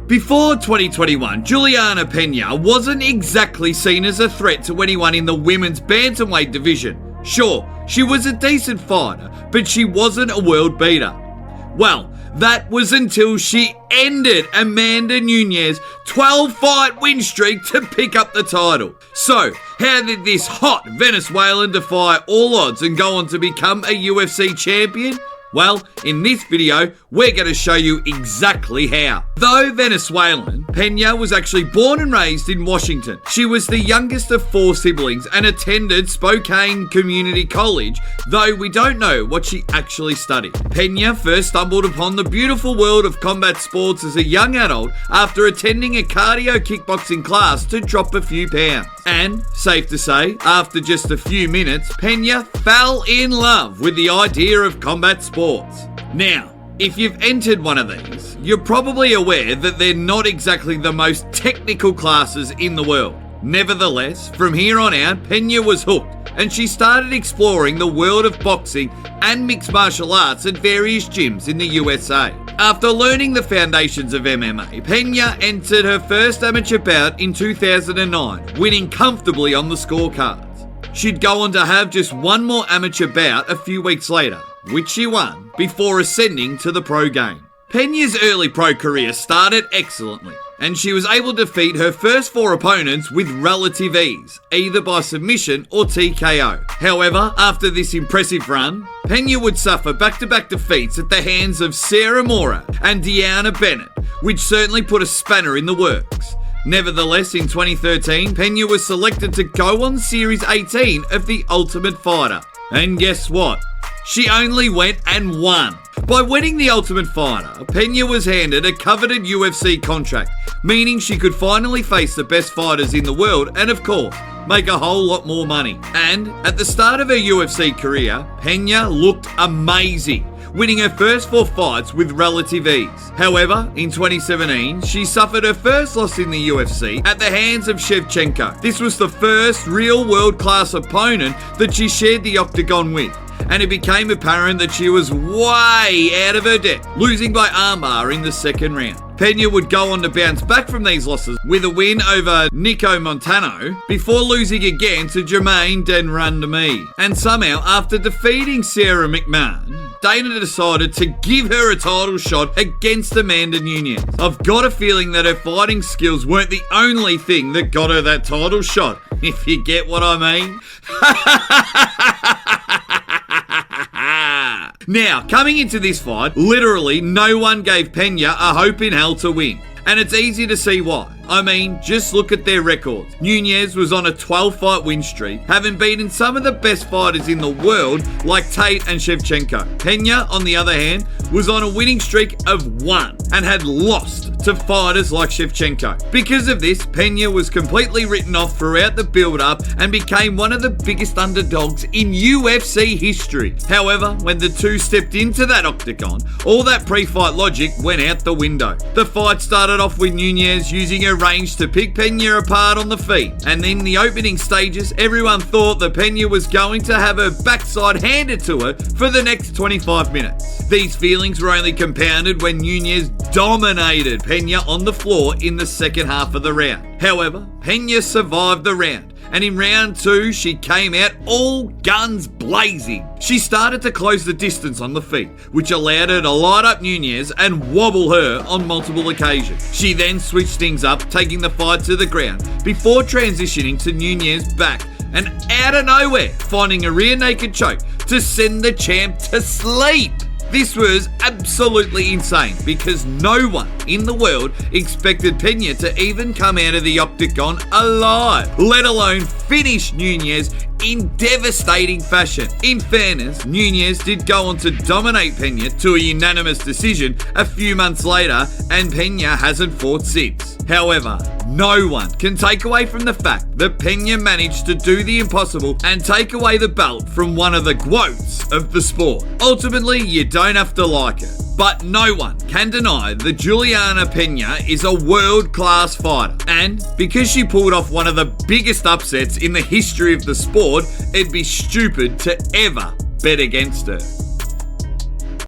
Before 2021, Juliana Pena wasn't exactly seen as a threat to anyone in the women's bantamweight division. Sure, she was a decent fighter, but she wasn't a world beater. Well, that was until she ended Amanda Nunes' 12-fight win streak to pick up the title. So, how did this hot Venezuelan defy all odds and go on to become a UFC champion? Well, in this video, we're going to show you exactly how. Though Venezuelan, Peña was actually born and raised in Washington. She was the youngest of 4 siblings and attended Spokane Community College, though we don't know what she actually studied. Peña first stumbled upon the beautiful world of combat sports as a young adult after attending a cardio kickboxing class to drop a few pounds. And, safe to say, after just a few minutes, Peña fell in love with the idea of combat sports. Now, if you've entered one of these, you're probably aware that they're not exactly the most technical classes in the world. Nevertheless, from here on out, Peña was hooked, and she started exploring the world of boxing and mixed martial arts at various gyms in the USA. After learning the foundations of MMA, Peña entered her first amateur bout in 2009, winning comfortably on the scorecards. She'd go on to have just one more amateur bout a few weeks later, which she won, before ascending to the pro game. Peña's early pro career started excellently, and she was able to defeat her first 4 opponents with relative ease, either by submission or TKO. However, after this impressive run, Peña would suffer back-to-back defeats at the hands of Sarah Mora and Julianna Pena, which certainly put a spanner in the works. Nevertheless, in 2013, Peña was selected to go on Series 18 of The Ultimate Fighter. And guess what? She only went and won. By winning The Ultimate Fighter, Peña was handed a coveted UFC contract, meaning she could finally face the best fighters in the world and, of course, make a whole lot more money. And at the start of her UFC career, Peña looked amazing, winning her first 4 fights with relative ease. However, in 2017, she suffered her first loss in the UFC at the hands of Shevchenko. This was the first real world-class opponent that she shared the octagon with, and it became apparent that she was way out of her depth, losing by armbar in the second round. Peña would go on to bounce back from these losses with a win over Nico Montano before losing again to Jermaine Denrandami. And somehow, after defeating Sarah McMahon, Dana decided to give her a title shot against Amanda Nunes. I've got a feeling that her fighting skills weren't the only thing that got her that title shot, if you get what I mean. Now, coming into this fight, literally no one gave Peña a hope in hell to win. And it's easy to see why. I mean, just look at their records. Nunes was on a 12-fight win streak, having beaten some of the best fighters in the world like Tate and Shevchenko. Peña, on the other hand, was on a winning streak of 1 and had lost to fighters like Shevchenko. Because of this, Peña was completely written off throughout the build-up and became one of the biggest underdogs in UFC history. However, when the two stepped into that octagon, all that pre-fight logic went out the window. The fight started off with Nunes using her range to pick Peña apart on the feet, and in the opening stages, everyone thought that Peña was going to have her backside handed to her for the next 25 minutes. These feelings were only compounded when Nunes dominated Peña on the floor in the second half of the round. However, Peña survived the round, and in round 2, she came out all guns blazing. She started to close the distance on the feet, which allowed her to light up Nunes and wobble her on multiple occasions. She then switched things up, taking the fight to the ground, before transitioning to Nunes' back, and out of nowhere, finding a rear naked choke to send the champ to sleep. This was absolutely insane because no one in the world expected Peña to even come out of the octagon alive, let alone finish Nunes in devastating fashion. In fairness, Nunes did go on to dominate Peña to a unanimous decision a few months later, and Peña hasn't fought since. However, no one can take away from the fact that Peña managed to do the impossible and take away the belt from one of the GOATs of the sport. Ultimately, you don't have to like it, but no one can deny that Juliana Pena is a world-class fighter. And because she pulled off one of the biggest upsets in the history of the sport, it'd be stupid to ever bet against her.